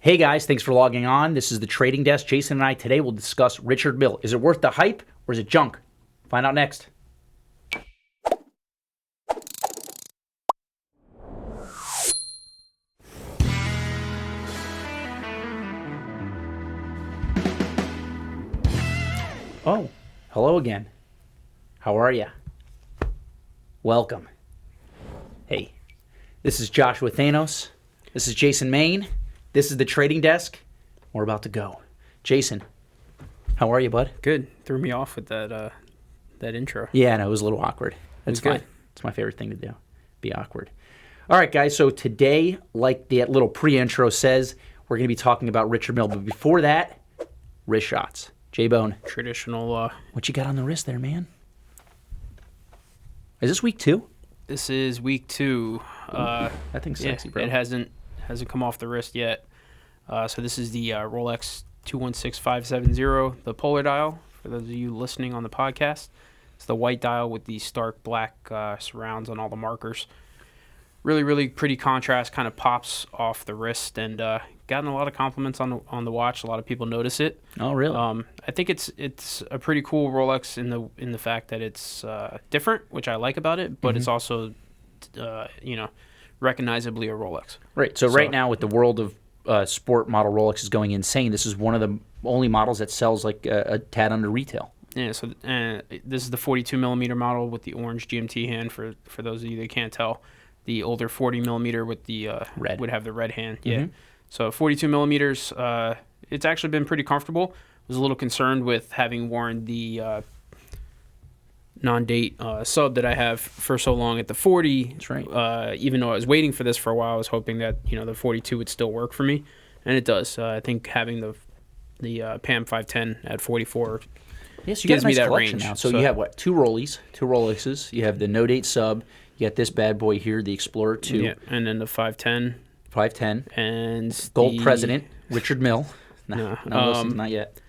Hey guys, thanks for logging on. This is the Trading Desk. Jason and I today will discuss Richard Mille. Is it worth the hype or is it junk? Find out next. Oh, hello again. How are ya? Welcome. Hey, this is Joshua Thanos. This is Jason Main. This is the Trading Desk. We're about to go. Jason, how are you, bud? Good. Threw me off with that intro. Yeah, no, it was a little awkward. That's fine. Good. It's my favorite thing to do. Be awkward. All right, guys. So today, like the little pre-intro says, we're going to be talking about Richard Mille. But before that, wrist shots. J-Bone. Traditional. What you got on the wrist there, man? Is this week 2? This is week 2. That thing's sexy, bro. It hasn't come off the wrist yet. So this is the Rolex 216570, the polar dial. For those of you listening on the podcast, it's the white dial with the stark black surrounds on all the markers. Really, really pretty contrast. Kind of pops off the wrist, and gotten a lot of compliments on the watch. A lot of people notice it. Oh, really? I think it's a pretty cool Rolex in the fact that it's different, which I like about it, but it's also recognizably a Rolex. Right. So right now, with the world of sport model Rolex is going insane, this is one of the only models that sells like a tad under retail. Yeah. So this is the 42 millimeter model with the orange GMT hand. For those of you that can't tell, the older 40 millimeter with the red would have the red hand. Yeah. So 42 millimeters. It's actually been pretty comfortable. I was a little concerned with having worn the non-date sub that I have for so long at the 40. That's right. Even though I was waiting for this for a while, I was hoping that the 42 would still work for me, and it does. I think having the PAM 510 at 44 yes, you gives got a nice me that collection range. now. So you have what? 2 Rolexes. You have the no-date sub. You got this bad boy here, the Explorer 2. Yeah, and then the 510. 510. And Gold President, Richard Mille. No, not yet.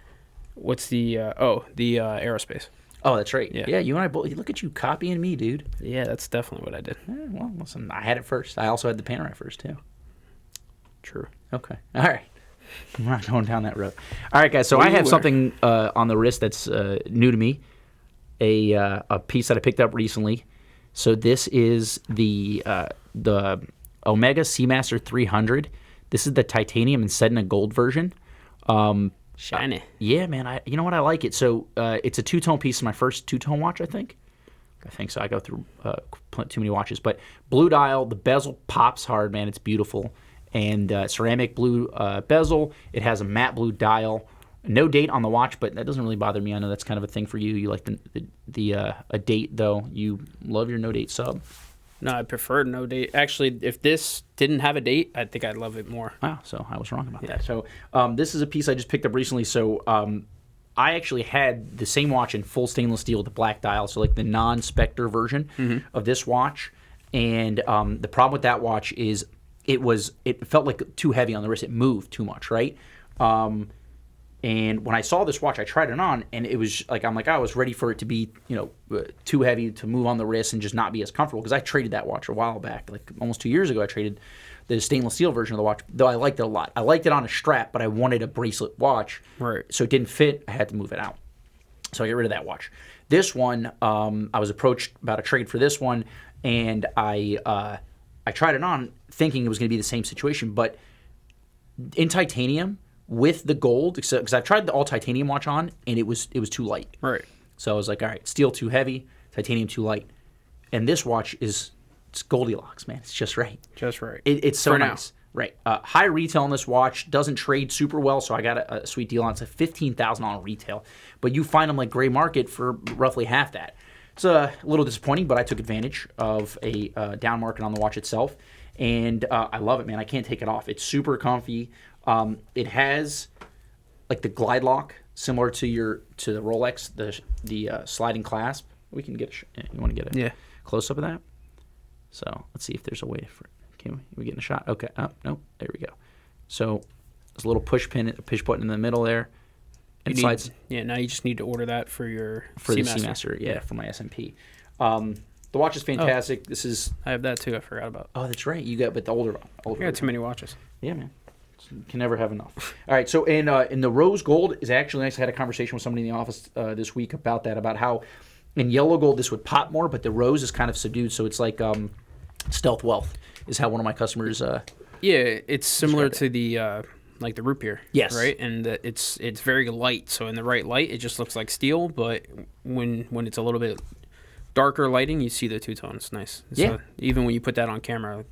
What's the Aerospace? Oh, that's right. Yeah. Yeah, you and I both. Look at you copying me, dude. Yeah, that's definitely what I did. Well, listen, I had it first. I also had the Panerai first, too. True. Okay. All right. I'm not going down that road. All right, guys. So I have something on the wrist that's new to me, a piece that I picked up recently. So this is the Omega Seamaster 300. This is the titanium instead in a gold version. Shiny. Yeah, man. You know what? I like it. So it's a 2-tone piece. It's my first 2-tone watch, I think. So. I go through too many watches. But blue dial, the bezel pops hard, man. It's beautiful. And ceramic blue bezel. It has a matte blue dial. No date on the watch, but that doesn't really bother me. I know that's kind of a thing for you. You like a date, though. You love your no date sub. No, I prefer no date. Actually, if this didn't have a date, I think I'd love it more. Wow, so I was wrong about that. So this is a piece I just picked up recently. So I actually had the same watch in full stainless steel with the black dial, so like the non-Spectre version of this watch. And the problem with that watch is it felt like too heavy on the wrist. It moved too much, right? And when I saw this watch, I tried it on, and it was like I was ready for it to be too heavy to move on the wrist and just not be as comfortable, because I traded that watch a while back, like almost 2 years ago. I traded the stainless steel version of the watch, though I liked it a lot. I liked it on a strap, but I wanted a bracelet watch, right? So it didn't fit. I had to move it out, so I got rid of that watch. This one, I was approached about a trade for this one, and I tried it on thinking it was going to be the same situation, but in titanium with the gold, because I tried the all titanium watch on, and it was too light. Right. So I was like, all right, steel too heavy, titanium too light. And this watch it's Goldilocks, man. It's just right. Just right. It's so nice. Right. High retail on this watch, doesn't trade super well, so I got a sweet deal on it. It's like $15,000 on retail. But you find them like gray market for roughly half that. It's a little disappointing, but I took advantage of a down market on the watch itself. And I love it, man. I can't take it off. It's super comfy. It has like the glide lock similar to the Rolex, the sliding clasp. We can get you want to get a close up of that? So let's see if there's a way for it. Can we get a shot? Okay. Oh, no. There we go. So there's a little push button in the middle there. And slides. Now you just need to order that for your the Seamaster. Yeah, for my SMP. The watch is fantastic. I have that too. I forgot about. Oh, that's right. You got, but the older. I got too many watches. Yeah, man. Can never have enough. All right, so in the rose gold is actually nice. I had a conversation with somebody in the office this week about that, about how in yellow gold this would pop more, but the rose is kind of subdued, so it's like stealth wealth is how one of my customers. It's similar to the like the root beer. Yes. Right, and it's very light. So in the right light, it just looks like steel, but when it's a little bit darker lighting, you see the two-tone. It's nice. Yeah. So even when you put that on camera,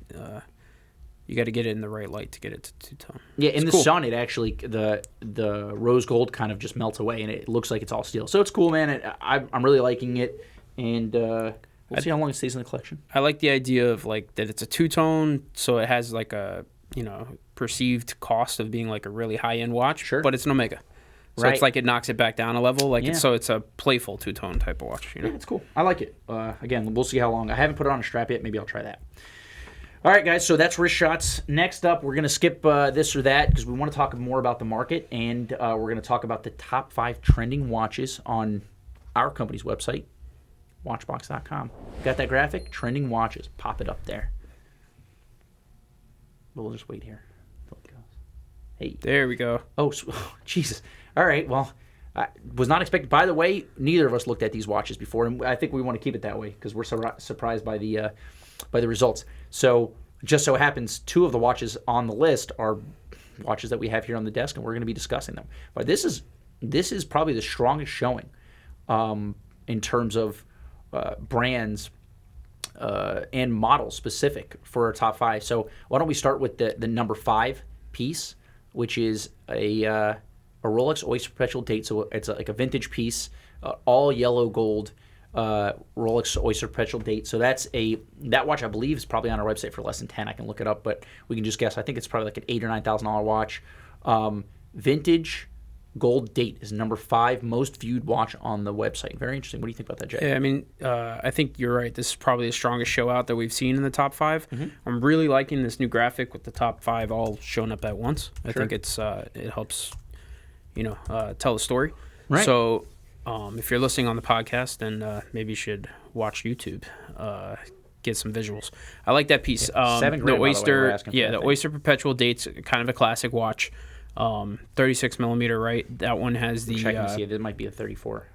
you got to get it in the right light to get it to two-tone. Yeah, in the sun, it actually the rose gold kind of just melts away, and it looks like it's all steel. So it's cool, man. I'm really liking it, and we'll see how long it stays in the collection. I like the idea of like that it's a two-tone, so it has like a perceived cost of being like a really high-end watch. Sure. But it's an Omega. So Right. it's like it knocks it back down a level. Like Yeah. it's a playful two-tone type of watch. Yeah, it's cool. I like it. Again, we'll see how long. I haven't put it on a strap yet. Maybe I'll try that. All right, guys, so that's wrist shots. Next up, we're going to skip this or that because we want to talk more about the market, and we're going to talk about the top 5 trending watches on our company's website, watchbox.com. Got that graphic? Trending watches. Pop it up there. We'll just wait here until it goes. Hey. There we go. Oh, Jesus. All right, well, I was not expecting. By the way, neither of us looked at these watches before, and I think we want to keep it that way because we're surprised by the results. So, just so happens, 2 of the watches on the list are watches that we have here on the desk, and we're going to be discussing them. But this is probably the strongest showing in terms of brands and models specific for our top 5. So, why don't we start with the number 5 piece, which is a Rolex Oyster Perpetual date. So it's like a vintage piece, all yellow gold. Rolex Oyster Perpetual date. So that watch I believe is probably on our website for less than 10. I can look it up, but we can just guess. I think it's probably like an $8,000 or $9,000 watch. Vintage gold date is number 5 most viewed watch on the website. Very interesting. What do you think about that, Jay? Yeah, I mean, I think you're right. This is probably the strongest show out that we've seen in the top 5. Mm-hmm. I'm really liking this new graphic with the top 5 all showing up at once. I think it helps, tell the story. Right. So if you're listening on the podcast, then maybe you should watch YouTube. Get some visuals. I like that piece. $7,000, the Oyster, the Oyster Perpetual date's kind of a classic watch. 36 millimeter, right? That one has the. Checking to see it might be a 34.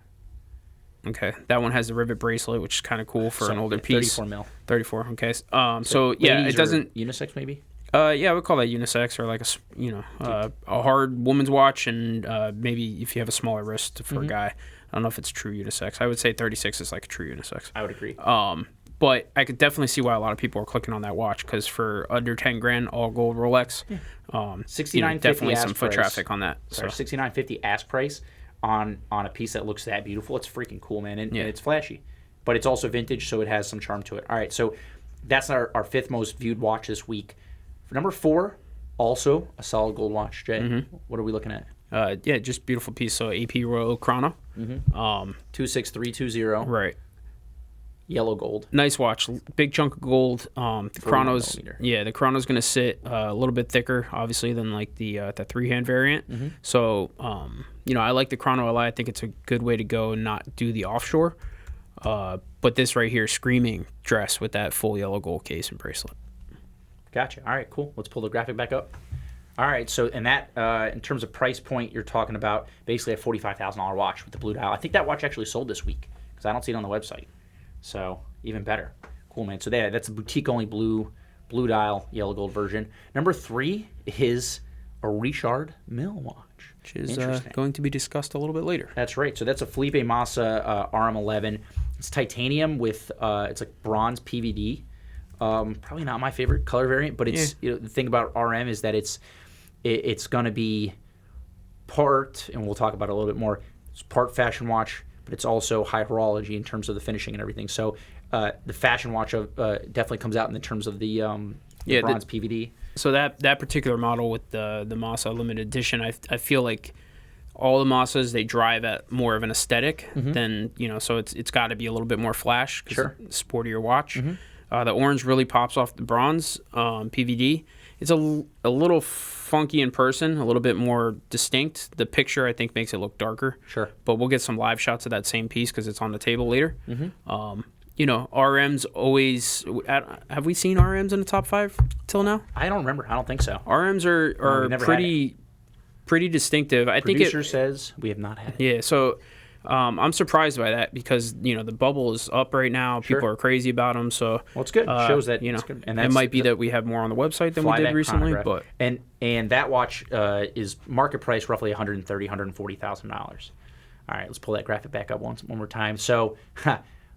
Okay, that one has the rivet bracelet, which is kind of cool for an older piece. 34 mil. 34. Okay. So yeah, it doesn't unisex maybe. Yeah, I would call that unisex or like a hard woman's watch, and maybe if you have a smaller wrist for a guy. I don't know if it's true unisex. I would say 36 is like a true unisex. I would agree. But I could definitely see why a lot of people are clicking on that watch because for under 10 grand, all gold Rolex, definitely some foot traffic on that. Sorry, $6,950 ask price on a piece that looks that beautiful. It's freaking cool, man, and it's flashy, but it's also vintage, so it has some charm to it. All right, so that's our 5th most viewed watch this week. For number 4, also a solid gold watch. Jay, what are we looking at? Just beautiful piece. So AP Royal Chrono. 26320. Right. Yellow gold. Nice watch. Big chunk of gold. The Chrono's the Chrono's going to sit a little bit thicker, obviously, than like the 3-hand variant. Mm-hmm. So, I like the Chrono a lot. I think it's a good way to go and not do the offshore. But this right here, screaming dress with that full yellow gold case and bracelet. Gotcha. All right, cool. Let's pull the graphic back up. All right, so in that, in terms of price point, you're talking about basically a $45,000 watch with the blue dial. I think that watch actually sold this week because I don't see it on the website. So even better. Cool, man. So that's a boutique-only blue dial, yellow gold version. Number 3 is a Richard Mille watch, which is going to be discussed a little bit later. That's right. So that's a Felipe Massa RM11. It's titanium with it's like bronze PVD. Probably not my favorite color variant, but it's the thing about RM is that it's going to be part, and we'll talk about it a little bit more. It's part fashion watch, but it's also high horology in terms of the finishing and everything. So the fashion watch definitely comes out in the terms of the bronze PVD. So that particular model with the Massa limited edition, I feel like all the Massas, they drive at more of an aesthetic than, so it's got to be a little bit more flash. Sure. It's a sportier watch. The orange really pops off the bronze PVD. It's a little funky in person, a little bit more distinct. The picture, I think, makes it look darker. Sure. But we'll get some live shots of that same piece because it's on the table later. RMs always. Have we seen RMs in the top 5 till now? I don't remember. I don't think so. RMs are pretty distinctive. I think Producer says we have not had it. Yeah, so I'm surprised by that because the bubble is up right now. Sure. People are crazy about them. So it's good. It shows that it's good. And it might be that we have more on the website than we did recently. Chronograph. But and that watch is market price roughly $130,000, $140,000. All right, let's pull that graphic back up one more time. So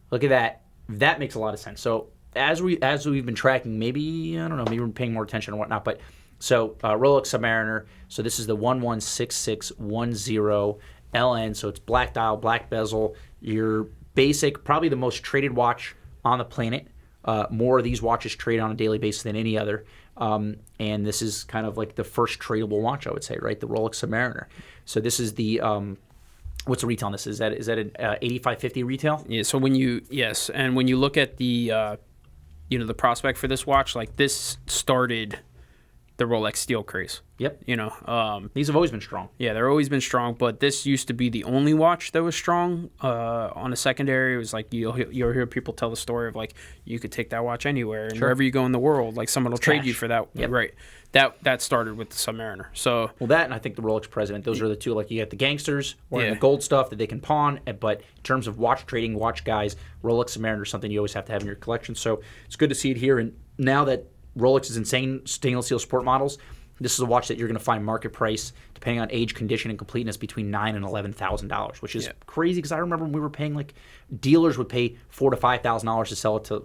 look at that. That makes a lot of sense. So as we've been tracking, maybe I don't know, maybe we're paying more attention or whatnot, but. So Rolex Submariner, so this is the 116610 LN, so it's black dial, black bezel, your basic, probably the most traded watch on the planet. More of these watches trade on a daily basis than any other. And this is kind of like the first tradable watch, I would say, right? The Rolex Submariner. So this is the, what's the retail on this? Is that an 8550 retail? Yeah, so when you look at the, the prospect for this watch, like this started the Rolex steel craze. Yep. These have always been strong. Yeah, they've always been strong, but this used to be the only watch that was strong. On a secondary, it was like you'll hear people tell the story of like you could take that watch anywhere and wherever you go in the world, like someone will trade you for that. Yep. Right. That started with the Submariner. So that and I think the Rolex President, those are the two. Like you got the gangsters wearing the gold stuff that they can pawn, but in terms of watch trading, watch guys, Rolex Submariner is something you always have to have in your collection. So it's good to see it here. And now that Rolex's insane stainless steel sport models, this is a watch that you're going to find market price, depending on age, condition, and completeness, between $9,000 and $11,000, which is crazy because I remember when we were paying, like, dealers would pay $4,000 to $5,000 to sell it for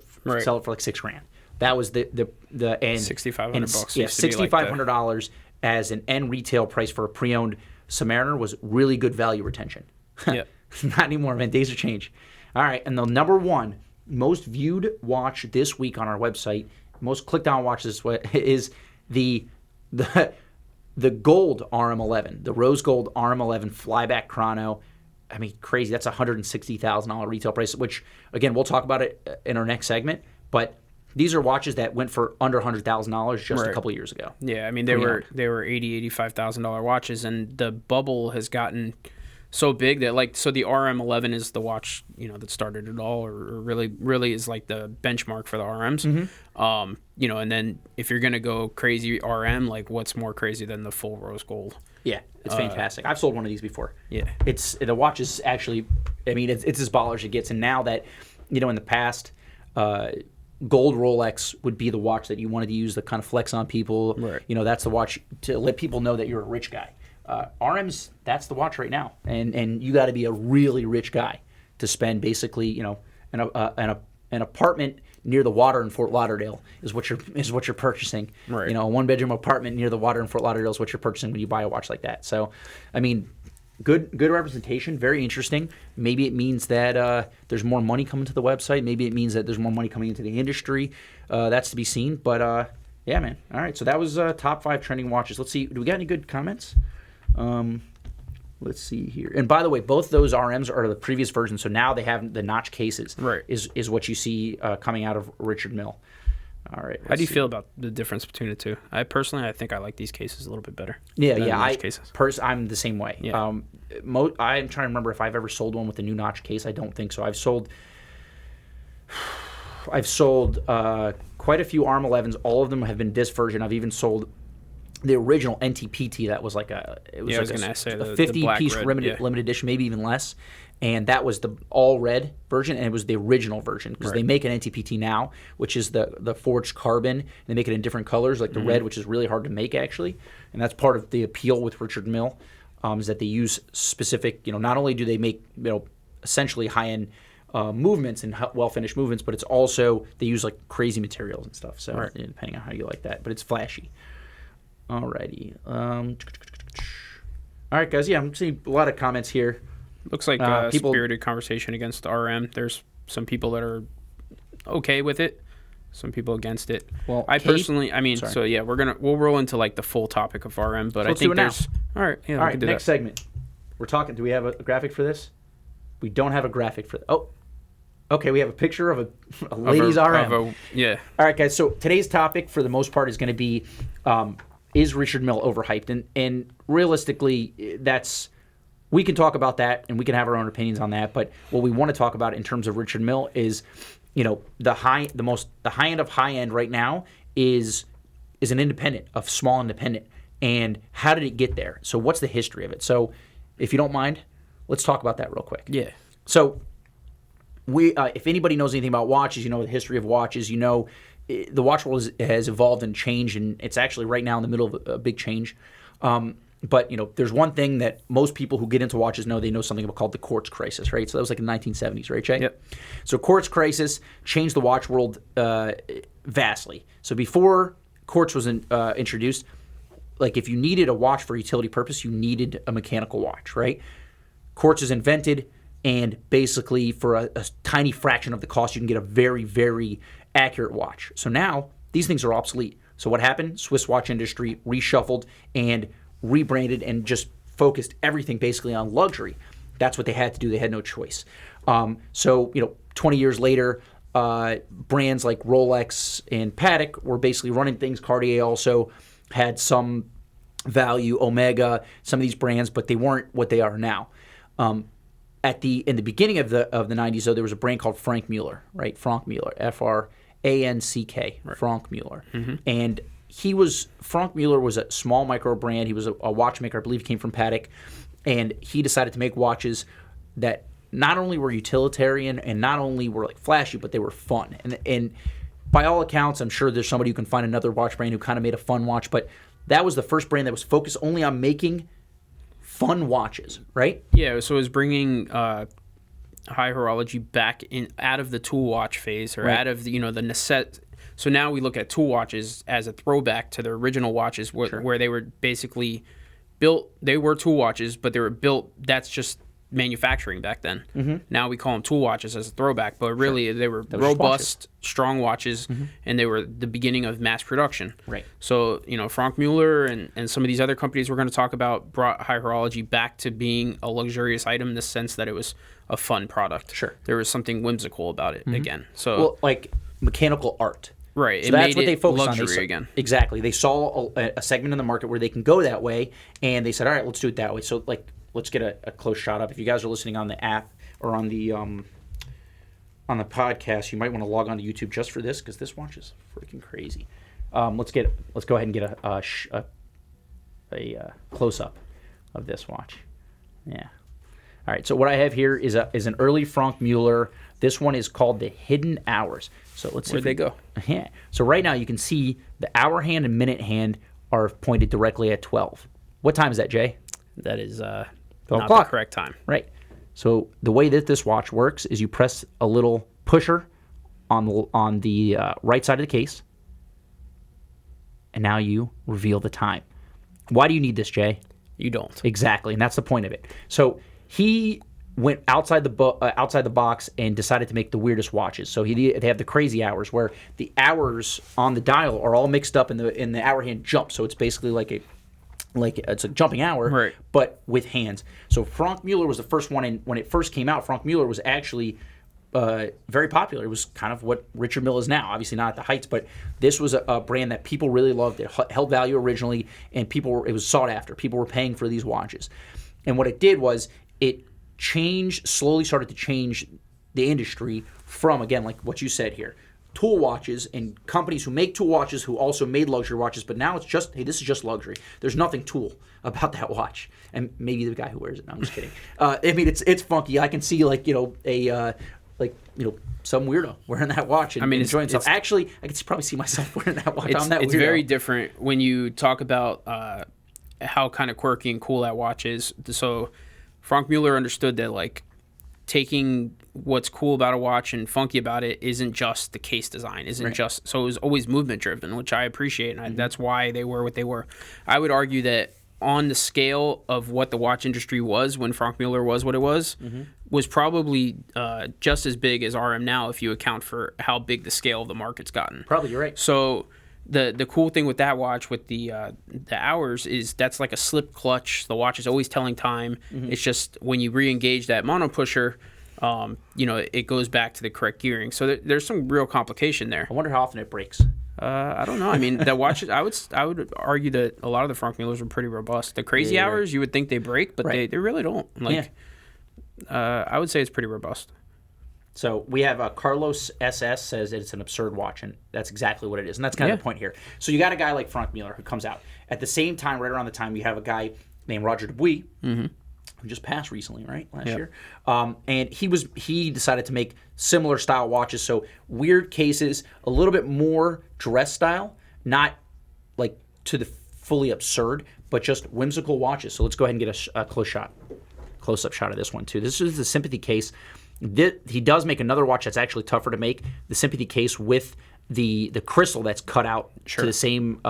like $6,000. That was the end. $6,500. Yeah, $6,500 as an end retail price for a pre-owned Submariner was really good value retention. Yeah, not anymore, man. Days have changed. All right, and the number one most viewed watch this week on our website, most clicked on watches is the gold RM11, the rose gold RM11 flyback chrono. I mean, crazy. That's $160,000 retail price, which again we'll talk about it in our next segment. But these are watches that went for under $100,000 just a couple of years ago. Yeah, I mean they were $85,000 watches, and the bubble has gotten so big that the RM11 is the watch that started it all, or really is like the benchmark for the RMs. Mm-hmm. And then if you're gonna go crazy RM, like what's more crazy than the full rose gold? Yeah, it's fantastic. I've sold one of these before. Yeah, the watch is actually, I mean, it's as baller as it gets. And now that in the past, gold Rolex would be the watch that you wanted to use to kind of flex on people. Right. That's the watch to let people know that you're a rich guy. RMs, that's the watch right now, and you got to be a really rich guy to spend basically, an apartment near the water in Fort Lauderdale is what you're purchasing. Right. A one-bedroom apartment near the water in Fort Lauderdale is what you're purchasing when you buy a watch like that. So, I mean, good representation, very interesting. Maybe it means that there's more money coming to the website. Maybe it means that there's more money coming into the industry. That's to be seen. But yeah, man. All right, so that was top 5 trending watches. Let's see. Do we got any good comments? Let's see here. And by the way, both those RMs are the previous version, so now they have the notch cases. Right. Is what you see coming out of Richard Mille. All right. How do you feel about the difference between the two? I think I like these cases a little bit better. Yeah. Cases. I'm the same way. Yeah. I'm trying to remember if I've ever sold one with a new notch case. I don't think so. I've sold quite a few RM11s. All of them have been this version. I've even sold the original NTPT that was a 50-piece limited edition, maybe even less. And that was the all red version, and it was the original version because they make an NTPT now, which is the forged carbon. They make it in different colors, like the red, which is really hard to make actually. And that's part of the appeal with Richard Mille, is that they use specific. Not only do they make essentially high-end movements and well-finished movements, but it's also they use like crazy materials and stuff. So depending on how you like that, but it's flashy. Alrighty. All right, guys. Yeah, I'm seeing a lot of comments here. Looks like spirited conversation against RM. There's some people that are okay with it, some people against it. Well, personally, we'll roll into like the full topic of RM, but I think there's all right. Yeah, all right. Next segment. We're talking. Do we have a graphic for this? We don't have a graphic for. Okay. We have a picture of a ladies RM. Yeah. All right, guys. So today's topic, for the most part, is going to be. Is Richard Mille overhyped? And realistically, we can talk about that and we can have our own opinions on that. But what we want to talk about in terms of Richard Mille is the high end of high end right now is an independent, a small independent. And how did it get there? So what's the history of it? So if you don't mind, let's talk about that real quick. Yeah. So if anybody knows anything about watches, the history of watches, the watch world has evolved and changed, and it's actually right now in the middle of a big change. But there's one thing that most people who get into watches know. They know something called the Quartz Crisis, right? So that was like in the 1970s, right, Jay? Yep. So Quartz Crisis changed the watch world vastly. So before Quartz was introduced, like if you needed a watch for utility purpose, you needed a mechanical watch, right? Quartz is invented, and basically for a tiny fraction of the cost, you can get a very, very accurate watch. So now these things are obsolete. So what happened? Swiss watch industry reshuffled and rebranded and just focused everything basically on luxury. That's what they had to do. They had no choice. So 20 years later, brands like Rolex and Patek were basically running things. Cartier also had some value, Omega, some of these brands, but they weren't what they are now. In the beginning of the 90s, though, there was a brand called Frank Muller, right? Frank Muller, Franck, right. Frank Muller. Mm-hmm. And Frank Muller was a small micro brand. He was a watchmaker. I believe he came from Patek. And he decided to make watches that not only were utilitarian and not only were like flashy, but they were fun. And by all accounts, I'm sure there's somebody who can find another watch brand who kind of made a fun watch, but that was the first brand that was focused only on making fun watches, right? Yeah, so it was bringing high horology back out of the tool watch phase, or right. out of the necessity. So now we look at tool watches as a throwback to the original watches where they were basically built. They were tool watches, but they were built. That's just manufacturing back then. Mm-hmm. Now we call them tool watches as a throwback, but really they were robust, strong watches, mm-hmm. and they were the beginning of mass production. Right. So Frank Muller and some of these other companies we're going to talk about brought high horology back to being a luxurious item in the sense that it was a fun product. Sure. There was something whimsical about it, mm-hmm. again. So like mechanical art. Right. So that's what they focused on. Luxury again. Exactly. They saw a segment in the market where they can go that way, and they said, all right, let's do it that way. So let's get a close shot up. If you guys are listening on the app or on the podcast, you might want to log on to YouTube just for this, because this watch is freaking crazy. Let's go ahead and get a close up of this watch. Yeah. All right. So what I have here is an early Frank Muller. This one is called the Hidden Hours. So let's see. Where'd they go? Yeah. So right now you can see the hour hand and minute hand are pointed directly at 12. What time is that, Jay? That is not o'clock. The correct time. Right. So the way that this watch works is you press a little pusher on the right side of the case, and now you reveal the time. Why do you need this, Jay? You don't. Exactly, and that's the point of it. So he went outside the box and decided to make the weirdest watches. So they have the crazy hours, where the hours on the dial are all mixed up, and the hour hand jumps. So it's basically like it's a jumping hour, right, but with hands. So Frank Muller was the first one, and when it first came out, Frank Muller was actually very popular. It was kind of what Richard Mille is now. Obviously not at the heights, but this was a brand that people really loved. It held value originally, and it was sought after. People were paying for these watches. And what it did was it slowly started to change the industry from, again, like what you said here, tool watches and companies who make tool watches who also made luxury watches, but now it's just, hey, this is just luxury. There's nothing tool about that watch. And maybe the guy who wears it. No, I'm just kidding. I mean, it's funky. I can see some weirdo wearing that watch and enjoying himself. Actually, I can probably see myself wearing that watch. I'm that weirdo. It's very different when you talk about how kind of quirky and cool that watch is. So Frank Muller understood that taking what's cool about a watch and funky about it isn't just the case design, so it was always movement driven, which I appreciate, and that's why they were what they were. I would argue that on the scale of what the watch industry was when Frank Muller was what it was, was probably just as big as RM now, if you account for how big the scale of the market's gotten. Probably, you're right. So the cool thing with that watch, with the hours, is that's like a slip clutch. The watch is always telling time. It's just when you re-engage that mono pusher, it goes back to the correct gearing. So there's some real complication there. I wonder how often it breaks. I don't know. I mean, the watches, I would argue that a lot of the Frank Mullers are pretty robust. The crazy hours, right, you would think they break, but they really don't. I would say it's pretty robust. So we have Carlos SS says it's an absurd watch, and that's exactly what it is. And that's kind of the point here. So you got a guy like Frank Mille who comes out. At the same time, right around the time, you have a guy named Roger Dubuis, who just passed recently, right, last year. And he decided to make similar style watches. So weird cases, a little bit more dress style, not like to the fully absurd, but just whimsical watches. So let's go ahead and get a close-up shot of this one, too. This is the Sympathy case. He does make another watch that's actually tougher to make, the Sympathy case with the crystal that's cut out to the same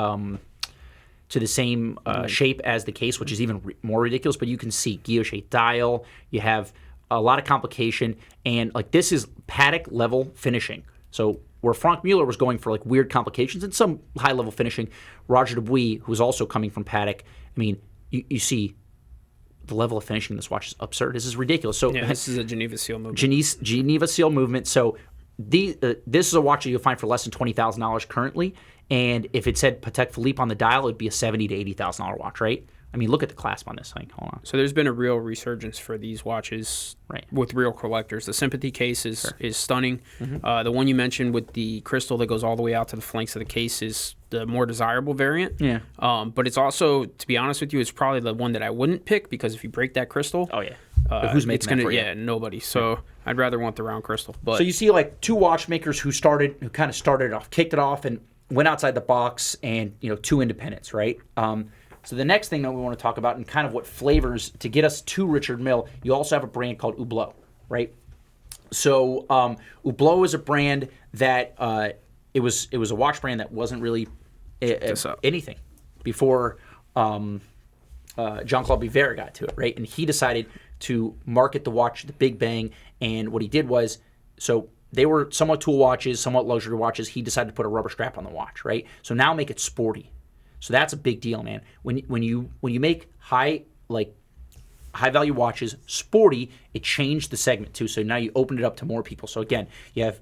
shape as the case, which is even more ridiculous. But you can see guilloche dial. You have a lot of complication, and like this is Patek level finishing. So where Frank Mille was going for like weird complications and some high level finishing, Roger Dubuis, who's also coming from Patek, I mean, you see the level of finishing in this watch is absurd. This is ridiculous. So this is a Geneva seal movement. Geneva seal movement. So this is a watch that you'll find for less than $20,000 currently. And if it said Patek Philippe on the dial, it'd be a $70,000 to $80,000 watch, right? I mean, look at the clasp on this thing. Hold on. So there's been a real resurgence for these watches with real collectors. The Sympathy case is stunning. The one you mentioned with the crystal that goes all the way out to the flanks of the case is the more desirable variant. Yeah. But it's also, to be honest with you, it's probably the one that I wouldn't pick because if you break that crystal, who's making that for you? Yeah, nobody. So I'd rather want the round crystal. But so you see like two watchmakers who kind of started off, kicked it off, and went outside the box, and two independents, right? So the next thing that we want to talk about, and kind of what flavors to get us to Richard Mille, you also have a brand called Hublot, right? So Hublot is a brand that it was a watch brand that wasn't really anything before Jean-Claude Biver got to it, right? And he decided to market the watch the Big Bang, and what he did was, so they were somewhat tool watches, somewhat luxury watches. He decided to put a rubber strap on the watch, right? So now make it sporty. So that's a big deal, man. When you make high value watches sporty, it changed the segment too. So now you open it up to more people. So again, you have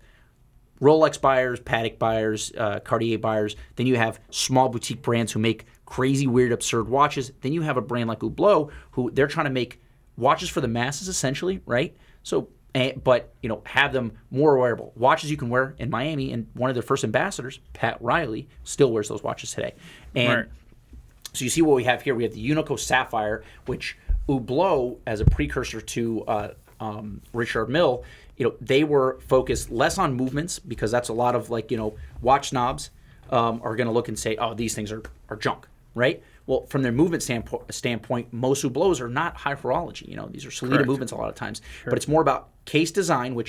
Rolex buyers, Patek buyers, Cartier buyers. Then you have small boutique brands who make crazy, weird, absurd watches. Then you have a brand like Hublot who they're trying to make watches for the masses essentially, right? So, but have them more wearable watches you can wear in Miami. And one of their first ambassadors, Pat Riley, still wears those watches today. And so you see what we have here. We have the Unico Sapphire, which Hublot, as a precursor to Richard Mille, they were focused less on movements because that's a lot of watch snobs are going to look and say, oh, these things are junk, right? Well, from their movement standpoint, most Hublots are not high horology. These are Solita movements a lot of times. But it's more about case design,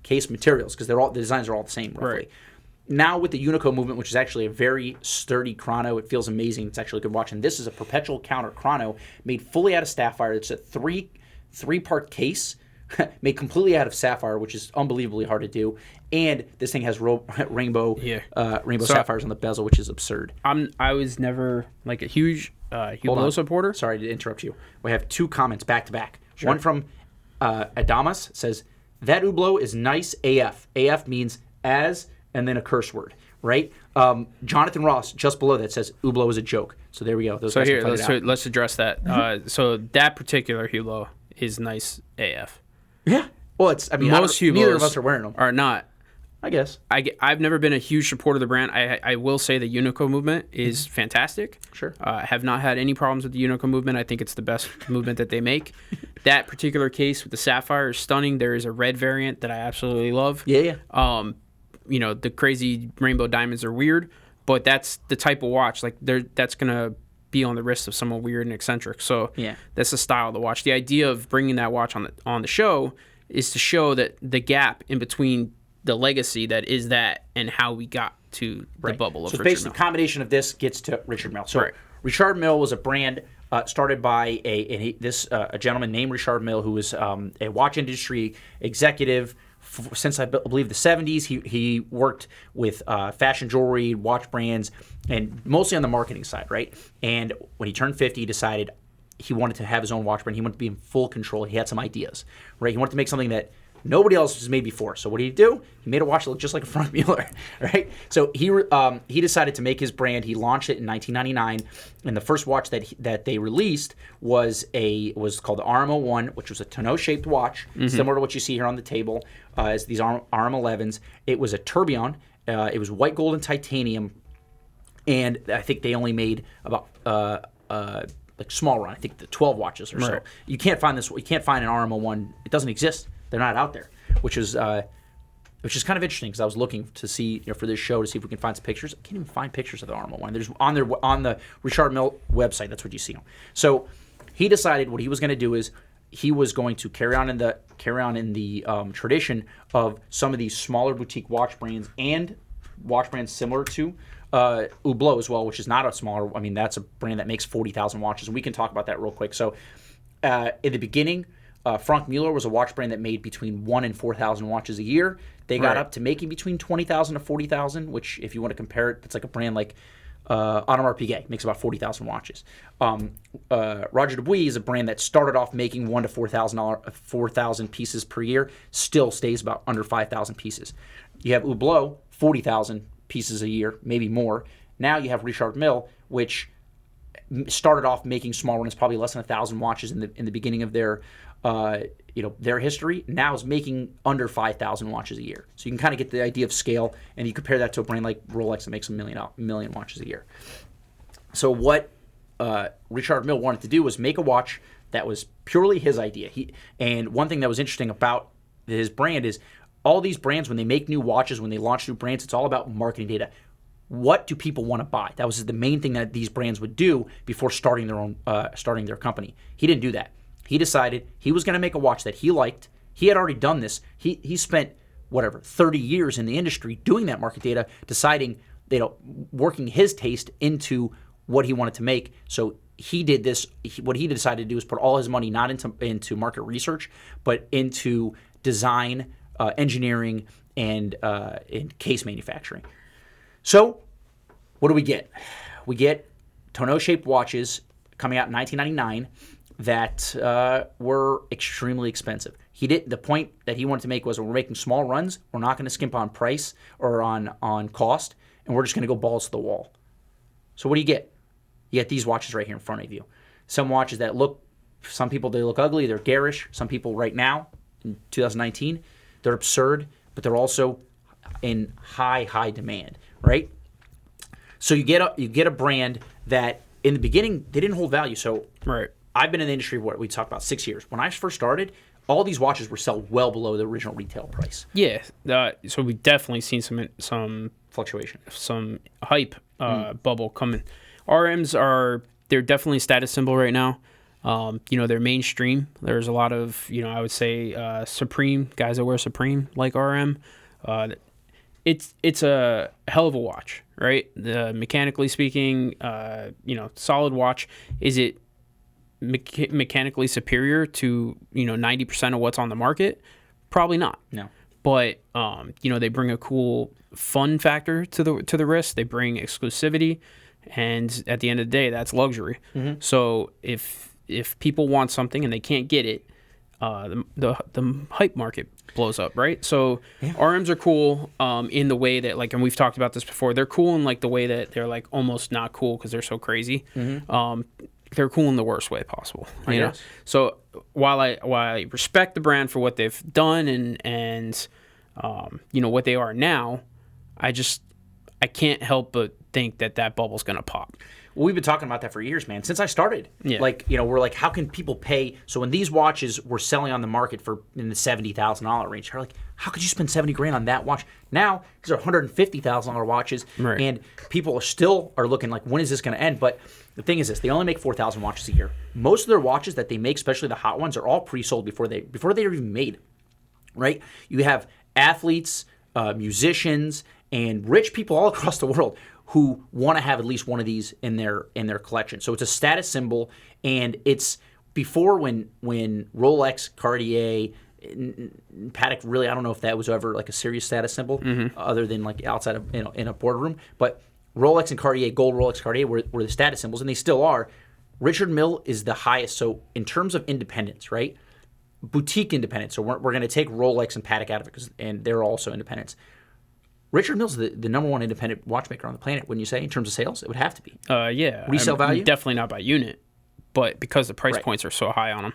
case materials, because the designs are all the same, roughly. Right. Now with the Unico movement, which is actually a very sturdy chrono, it feels amazing. It's actually a good watch. And this is a perpetual counter chrono made fully out of sapphire. It's a three-part case made completely out of sapphire, which is unbelievably hard to do. And this thing has rainbow sapphires on the bezel, which is absurd. I was never like a huge Hublot supporter. Sorry to interrupt you. We have two comments back to back. One from Adamas says, that Hublot is nice AF. AF means as and then a curse word, right? Jonathan Ross, just below that, says Hublot is a joke. So there we go. So here, let's address that. So that particular Hublot is nice AF. Yeah. Well, most Hublots, neither of us are wearing them. Are not. I guess. I've never been a huge supporter of the brand. I will say the Unico movement is fantastic. Sure. I have not had any problems with the Unico movement. I think it's the best movement that they make. That particular case with the sapphire is stunning. There is a red variant that I absolutely love. Yeah. The crazy rainbow diamonds are weird, but that's the type of watch that's gonna be on the wrist of someone weird and eccentric. So that's the style of the watch. The idea of bringing that watch on the show is to show that the gap in between the legacy that is that and how we got to the bubble of Richard Mille. So basically, the combination of this gets to Richard Mille. So Richard Mille was a brand started by a gentleman named Richard Mille, who was a watch industry executive since I believe the 70s. He worked with fashion jewelry, watch brands, and mostly on the marketing side, right? And when he turned 50, he decided he wanted to have his own watch brand. He wanted to be in full control. He had some ideas, right? He wanted to make something that Nobody else was made before. So what did he do? He made a watch that looked just like a Frank Mueller, right? So he decided to make his brand. He launched it in 1999, and the first watch that they released was called the RM01, which was a tonneau-shaped watch, similar to what you see here on the table, as these RM11s. It was a tourbillon. It was white gold and titanium, and I think they only made about like small run. I think the 12 watches or so. You can't find this. You can't find an RM01. It doesn't exist. They're not out there, which is kind of interesting because I was looking to see for this show to see if we can find some pictures. I can't even find pictures of the RM01. There's on the Richard Mille website. That's what you see. So he decided what he was going to do is he was going to carry on in the tradition of some of these smaller boutique watch brands and watch brands similar to Hublot as well, which is not a smaller. I mean, that's a brand that makes 40,000 watches, and we can talk about that real quick. So in the beginning, Frank Mueller was a watch brand that made between 1,000 and 4,000 watches a year. They got up to making between 20,000 to 40,000, which, if you want to compare it, it's like a brand like Audemars Piguet makes about 40,000 watches. Roger Dubuis is a brand that started off making 1,000 to 4,000 pieces per year, still stays about under 5,000 pieces. You have Hublot, 40,000 pieces a year, maybe more. Now you have Richard Mille, which started off making small runs, probably less than 1,000 watches in the beginning of their history. Now is making under 5,000 watches a year. So you can kind of get the idea of scale, and you compare that to a brand like Rolex that makes a million watches a year. So what Richard Mille wanted to do was make a watch that was purely his idea. And one thing that was interesting about his brand is all these brands, when they make new watches, when they launch new brands, it's all about marketing data. What do people want to buy? That was the main thing that these brands would do before starting their company. He didn't do that. He decided he was going to make a watch that he liked. He had already done this. He spent 30 years in the industry doing that market data, deciding, working his taste into what he wanted to make. So he did this. What he decided to do is put all his money not into market research, but into design, engineering, and case manufacturing. So what do we get? We get tonneau-shaped watches coming out in 1999 that were extremely expensive. The point that he wanted to make was, when we're making small runs, we're not going to skimp on price or on cost, and we're just going to go balls to the wall. So what do you get? You get these watches right here in front of you. Some watches that some people, they look ugly, they're garish. Some people right now, in 2019, they're absurd, but they're also in high demand, right? So you get a brand that in the beginning, they didn't hold value. So I've been in the industry, we talked about 6 years. When I first started, all these watches were sold well below the original retail price. Yeah, so we've definitely seen some fluctuation, some hype bubble coming. RMs they're definitely a status symbol right now. They're mainstream. There's a lot of, I would say Supreme guys that wear Supreme like RM. It's a hell of a watch, right? Mechanically speaking, solid watch. Is it mechanically superior to 90% of what's on the market? Probably not. No. But they bring a cool fun factor to the wrist. They bring exclusivity, and at the end of the day, that's luxury. Mm-hmm. So if people want something and they can't get it, the hype market blows up, right? So RMs are cool in the way that, and we've talked about this before, they're cool in the way that they're almost not cool because they're so crazy. Mm-hmm. They're cool in the worst way possible. You know? So while I respect the brand for what they've done and what they are now, I can't help but think that bubble's gonna pop. Well, we've been talking about that for years, man. Since I started, we're like, how can people pay? So when these watches were selling on the market for in the $70,000 range, they're like, how could you spend $70,000 on that watch? Now these are $150,000 watches, and people are looking like, when is this going to end? But the thing is this: they only make 4,000 watches a year. Most of their watches that they make, especially the hot ones, are all pre-sold before they are even made. Right? You have athletes, musicians, and rich people all across the world who want to have at least one of these in their collection. So it's a status symbol, and it's before when Rolex, Cartier, Patek, really, I don't know if that was ever a serious status symbol, other than outside of in a boardroom. But Rolex and Cartier, gold Rolex, Cartier were the status symbols, and they still are. Richard Mille is the highest. So in terms of independence, right? boutique independents. So we're going to take Rolex and Patek out of it, and they're also independents. Richard Mille's the number one independent watchmaker on the planet, wouldn't you say, in terms of sales? It would have to be. Yeah. Resale value? Definitely not by unit, but because the price points are so high on them.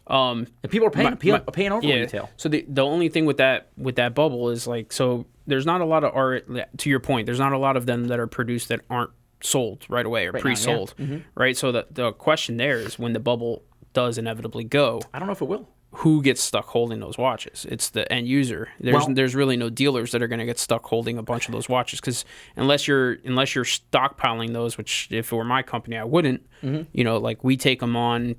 And people are paying over retail. So the only thing with that bubble is like, so there's not a lot of art, to your point, there's not a lot of them that are produced that aren't sold right away or pre-sold, right? So the question there is, when the bubble does inevitably go, I don't know if it will. Who gets stuck holding those watches? It's the end user. There's really no dealers that are going to get stuck holding a bunch of those watches, because unless you're stockpiling those, which if it were my company I wouldn't, like we take them on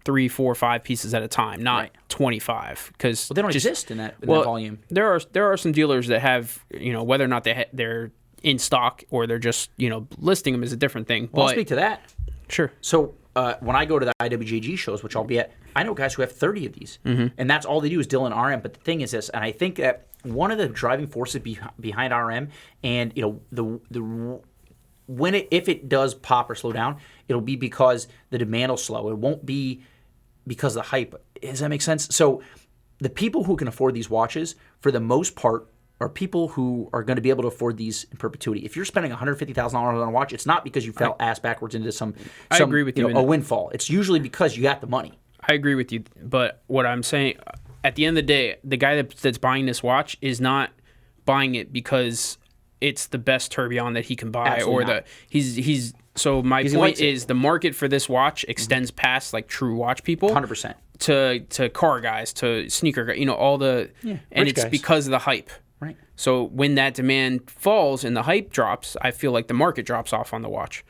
3, 4, 5 pieces at a time, not 25, because they don't exist in that volume. There are some dealers that have, whether or not they're in stock or they're just listing them is a different thing. Well, I'll speak to that. Sure. So when I go to the IWJG shows, which I'll be at, I know guys who have 30 of these, and that's all they do is deal in RM. But the thing is this, and I think that one of the driving forces behind RM, and if it does pop or slow down, it'll be because the demand will slow. It won't be because of the hype. Does that make sense? So the people who can afford these watches, for the most part, are people who are going to be able to afford these in perpetuity. If you're spending $150,000 on a watch, it's not because you fell ass backwards into some I agree with you, a windfall. It's usually because you got the money. I agree with you, but what I'm saying, at the end of the day, the guy that's buying this watch is not buying it because it's the best tourbillon that he can buy. Absolutely not. So my point is, the market for this watch extends past like true watch people, 100%, to car guys, to sneaker guys, all the, and it's guys. Because of the hype. Right. So when that demand falls and the hype drops, I feel like the market drops off on the watch,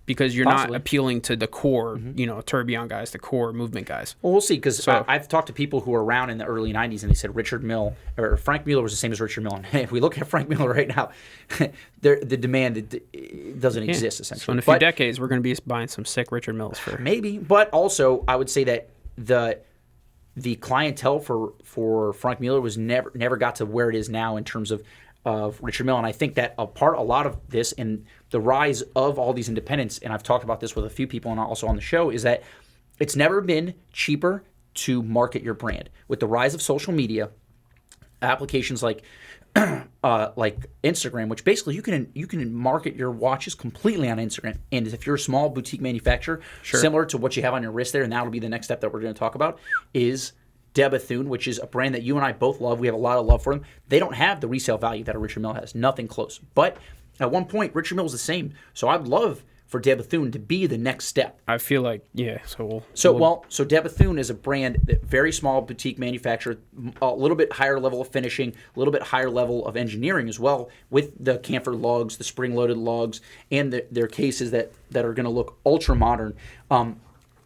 because you're not appealing to the core, tourbillon guys, the core movement guys. Well, we'll see, because I've talked to people who were around in the early 90s, and they said Richard Mille, or Frank Mueller was the same as Richard Mille. And if we look at Frank Mueller right now, the demand doesn't exist, essentially. So in a few decades, we're going to be buying some sick Richard Milles for... Maybe, but also I would say that the clientele for Frank Mueller was never got to where it is now in terms of Richard Mille. And I think that a lot of this and the rise of all these independents, and I've talked about this with a few people and also on the show, is that it's never been cheaper to market your brand. With the rise of social media, applications like Instagram, which basically you can market your watches completely on Instagram. And if you're a small boutique manufacturer, similar to what you have on your wrist there, and that'll be the next step that we're going to talk about, is de Bethune, which is a brand that you and I both love. We have a lot of love for them. They don't have the resale value that a Richard Mille has. Nothing close. But at one point, Richard Mille was the same. So I'd love for de Bethune to be the next step. I feel like, So de Bethune is a brand that very small boutique manufacturer, a little bit higher level of finishing, a little bit higher level of engineering as well, with the camphor lugs, the spring-loaded lugs, and their cases that are going to look ultra modern.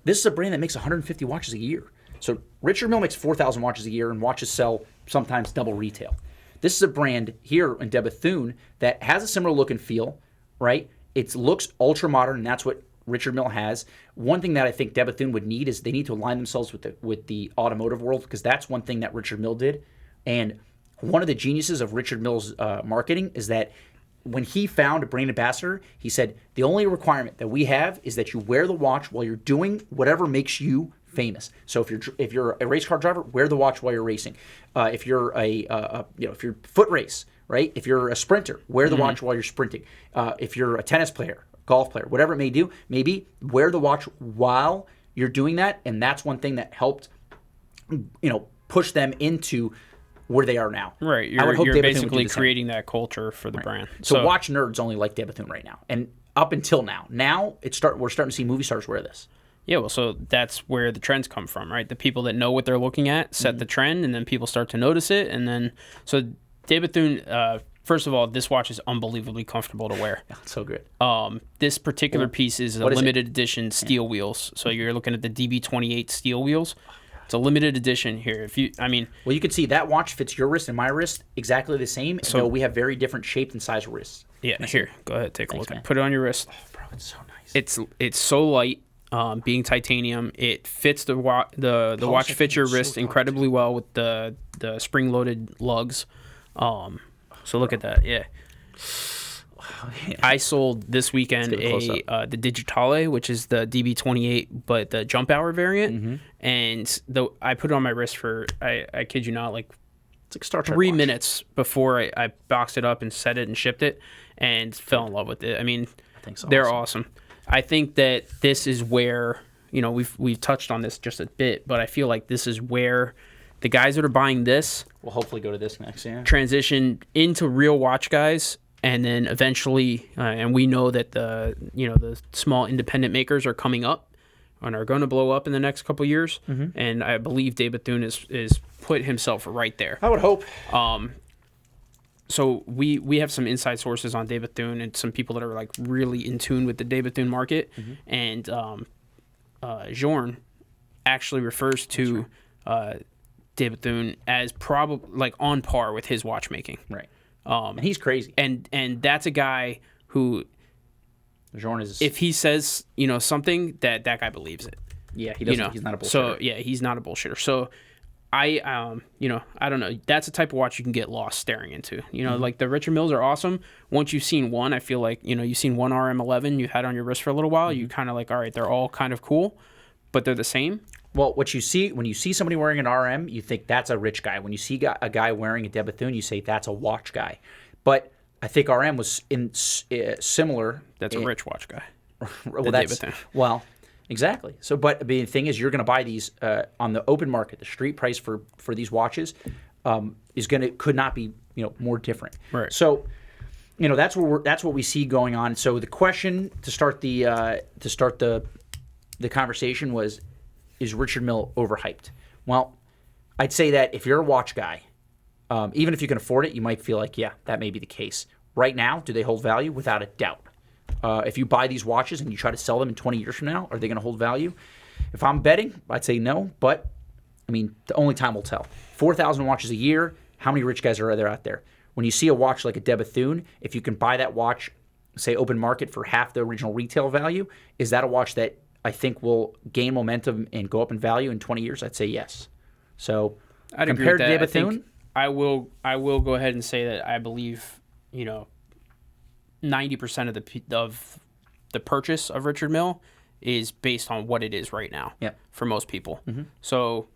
This is a brand that makes 150 watches a year. So Richard Mille makes 4,000 watches a year, and watches sell sometimes double retail. This is a brand here in de Bethune that has a similar look and feel, right? It looks ultra modern, and that's what Richard Mille has. One thing that I think de Bethune would need is they need to align themselves with the automotive world, because that's one thing that Richard Mille did. And one of the geniuses of Richard Mille's marketing is that when he found a brand ambassador, he said, the only requirement that we have is that you wear the watch while you're doing whatever makes you famous. So if you're a race car driver, wear the watch while you're racing. If you're if you're foot race, right? If you're a sprinter, wear the watch while you're sprinting. If you're a tennis player, golf player, whatever it may be, wear the watch while you're doing that. And that's one thing that helped, push them into where they are now. Right. You're basically creating that culture for the brand. So watch nerds only like de Bethune right now, and up until now. Now we're starting to see movie stars wear this. Yeah, well, so that's where the trends come from, right? The people that know what they're looking at set the trend, and then people start to notice it, and then so de Bethune. First of all, this watch is unbelievably comfortable to wear. Yeah, it's so good. This particular piece is a limited edition steel wheels. So you're looking at the DB28 steel wheels. It's a limited edition here. Well, you can see that watch fits your wrist and my wrist exactly the same, so we have very different shape and size wrists. Yeah, here, go ahead, take a look. Man. Put it on your wrist. Oh, bro, it's so nice. It's so light. Being titanium, it fits the watch fits your wrist incredibly well with the spring-loaded lugs. So look at that, yeah. I sold this weekend the Digitale, which is the DB28, but the jump hour variant, and I put it on my wrist for I kid you not, like it's like Star Trek 3 watch. minutes before I boxed it up and set it and shipped it, and fell in love with it. I mean, they're awesome. I think that this is where, you know, we've touched on this just a bit, but I feel like this is where the guys that are buying this will hopefully go to this next, transition into real watch guys, and then eventually, and we know that the small independent makers are coming up and are going to blow up in the next couple of years, and I believe Dave Bethune is put himself right there. I would hope. So we have some inside sources on Dave Bethune and some people that are like really in tune with the Dave Bethune market, and Jorn actually refers to Dave Bethune as probably like on par with his watchmaking. Right. And he's crazy. And that's a guy who, Jorn is, if he says, something, that guy believes it. Yeah, he doesn't. He's not a bullshitter. So yeah, he's not a bullshitter. So I don't know. That's a type of watch you can get lost staring into. Like the Richard Milles are awesome. Once you've seen one, I feel like, you've seen one RM11 you've had on your wrist for a little while. You kind of like, all right, they're all kind of cool, but they're the same. Well, what you see when you see somebody wearing an RM, you think that's a rich guy. When you see a guy wearing a Dave Bethune, you say that's a watch guy. But I think RM was similar. That's a rich watch guy. Well, exactly. So, but the thing is, you're going to buy these on the open market. The street price for these watches could not be more different. Right. So, that's what we see going on. So the question to start the conversation was, is Richard Mille overhyped? Well, I'd say that if you're a watch guy, even if you can afford it, you might feel like, yeah, that may be the case. Right now, do they hold value? Without a doubt. If you buy these watches and you try to sell them in 20 years from now, are they going to hold value? If I'm betting, I'd say no, but, the only time will tell. 4,000 watches a year, how many rich guys are there out there? When you see a watch like a Dave Bethune, if you can buy that watch, say open market for half the original retail value, is that a watch that I think will gain momentum and go up in value in 20 years? I'd say yes. So I'd compared agree with to that. Dave Bethune, I will go ahead and say that I believe 90% of the purchase of Richard Mille is based on what it is right now. Yeah. For most people. So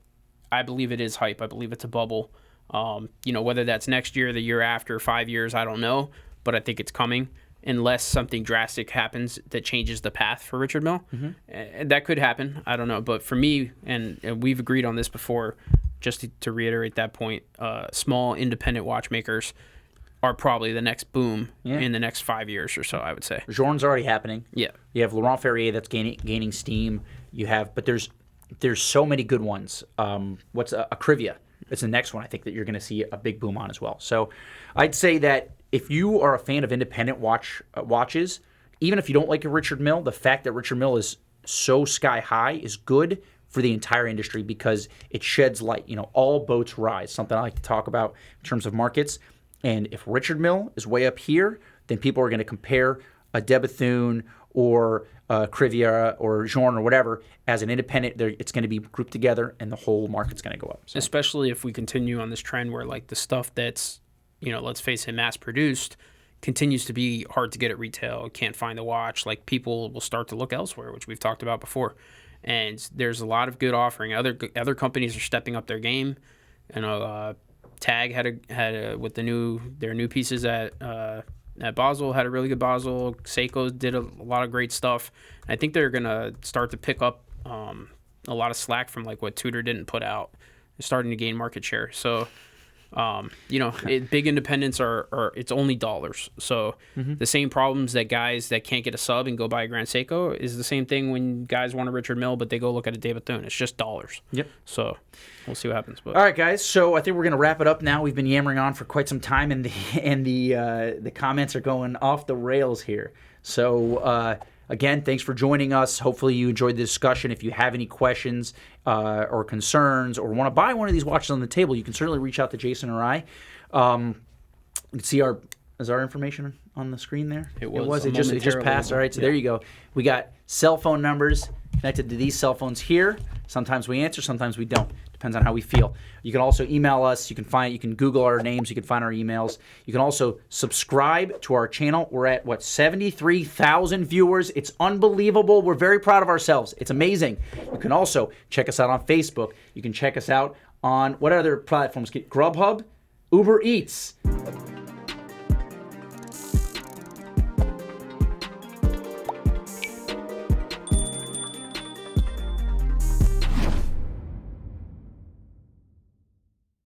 I believe it is hype. I believe it's a bubble. Whether that's next year, the year after, 5 years, I don't know, but I think it's coming. Unless something drastic happens that changes the path for Richard Mille. And that could happen. I don't know. But for me, and we've agreed on this before, just to reiterate that point, small independent watchmakers are probably the next boom in the next 5 years or so, I would say. Jorn's already happening. Yeah. You have Laurent Ferrier that's gaining steam. But there's so many good ones. What's a Crivia? It's the next one I think that you're going to see a big boom on as well. So I'd say that if you are a fan of independent watches, even if you don't like a Richard Mille, the fact that Richard Mille is so sky high is good for the entire industry because it sheds light. All boats rise, something I like to talk about in terms of markets. And if Richard Mille is way up here, then people are going to compare a Dave Bethune or a Crivia or Jorn or whatever as an independent. It's going to be grouped together and the whole market's going to go up. So. Especially if we continue on this trend where like the stuff that's let's face it, mass-produced, continues to be hard to get at retail. Can't find the watch. Like, people will start to look elsewhere, which we've talked about before. And there's a lot of good offering. Other companies are stepping up their game. Tag had with their new pieces at Basel, had a really good Basel. Seiko did a lot of great stuff. I think they're gonna start to pick up a lot of slack from like what Tudor didn't put out. They're starting to gain market share. So. Big independents are it's only dollars. So the same problems that guys that can't get a sub and go buy a Grand Seiko is the same thing when guys want a Richard Mille, but they go look at a Dave Bethune. It's just dollars. Yep. So we'll see what happens. But. All right, guys. So I think we're gonna wrap it up now. We've been yammering on for quite some time, and the comments are going off the rails here. So. Again, thanks for joining us. Hopefully you enjoyed the discussion. If you have any questions or concerns or want to buy one of these watches on the table, you can certainly reach out to Jason or I. You can see our information on the screen there? It was. It just passed. All right, so there you go. We got cell phone numbers connected to these cell phones here. Sometimes we answer, sometimes we don't. Depends on how we feel. You can also email us. You can Google our names. You can find our emails. You can also subscribe to our channel. We're at 73,000 viewers. It's unbelievable. We're very proud of ourselves. It's amazing. You can also check us out on Facebook. You can check us out on what other platforms? Grubhub, Uber Eats.